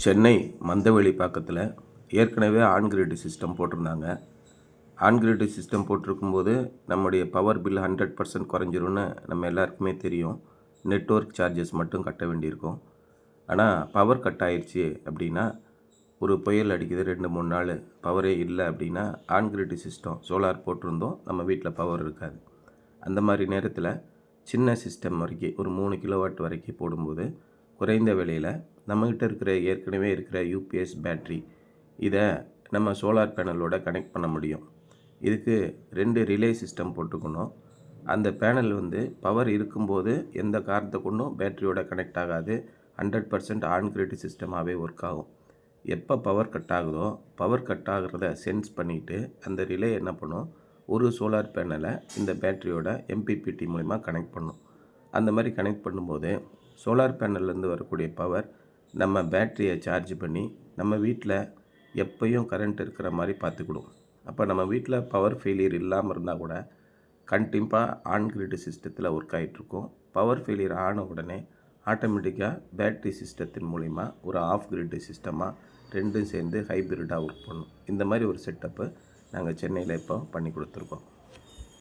சென்னை மந்தவெளி பக்கத்தில் ஏற்கனவே on grid system போட்டிருந்தாங்க. ஆன் கிரிட் சிஸ்டம் போட்டிருக்கும்போது நம்முடைய பவர் பில் 100% குறைஞ்சிரும்னு நம்ம எல்லாருக்குமே தெரியும். நெட்வொர்க் சார்ஜஸ் மட்டும் கட்ட வேண்டியிருக்கும். ஆனால் பவர் கட் ஆயிடுச்சு அப்படின்னா, ஒரு புயல் அடிக்குது 2-3 நாள் பவரே இல்லை அப்படின்னா, ஆன் கிரிட் சிஸ்டம் சோலார் போட்டிருந்தோம், நம்ம வீட்டில் பவர் இருக்காது. அந்த மாதிரி நேரத்தில் சின்ன சிஸ்டம் வரைக்கும் ஒரு 3 கிலோவாட் வரைக்கும் போடும்போது குறைந்த விலையில் நம்மக்கிட்ட இருக்கிற ஏற்கனவே இருக்கிற யூபிஎஸ் பேட்ரி இதை நம்ம சோலார் பேனலோட கனெக்ட் பண்ண முடியும். இதுக்கு 2 ரிலே சிஸ்டம் போட்டுக்கணும். அந்த பேனல் பவர் இருக்கும்போது எந்த காரணத்தை கொண்டும் பேட்டரியோட கனெக்ட் ஆகாது. 100% ஆன் கிரிட் சிஸ்டமாகவே ஒர்க் ஆகும். எப்போ பவர் கட் ஆகுதோ பவர் கட் ஆகிறத சென்ஸ் பண்ணிவிட்டு அந்த ரிலே என்ன பண்ணும், ஒரு சோலார் பேனலை இந்த பேட்டரியோட MPPT மூலிமா கனெக்ட் பண்ணும். அந்த மாதிரி கனெக்ட் பண்ணும்போது சோலார் பேனல்லேருந்து வரக்கூடிய பவர் நம்ம பேட்டரியை சார்ஜ் பண்ணி நம்ம வீட்டில் எப்போயும் கரண்ட் இருக்கிற மாதிரி பார்த்துக்கிடும். அப்போ நம்ம வீட்டில் பவர் ஃபெயிலியர் இல்லாமல் இருந்தால் கூட கண்டிப்பாக ஆன் கிரிட் சிஸ்டத்தில் ஒர்க் ஆகிட்ருக்கும். பவர் ஃபெயிலியர் ஆன உடனே ஆட்டோமேட்டிக்காக பேட்ரி சிஸ்டத்தின் மூலிமா ஒரு ஆஃப் கிரிட் சிஸ்டமாக ரெண்டும் சேர்ந்து ஹைப்ரிட்டாக ஒர்க் பண்ணும். இந்த மாதிரி ஒரு செட்டப்பு நாங்கள் சென்னையில் இப்போ பண்ணி கொடுத்துருக்கோம்.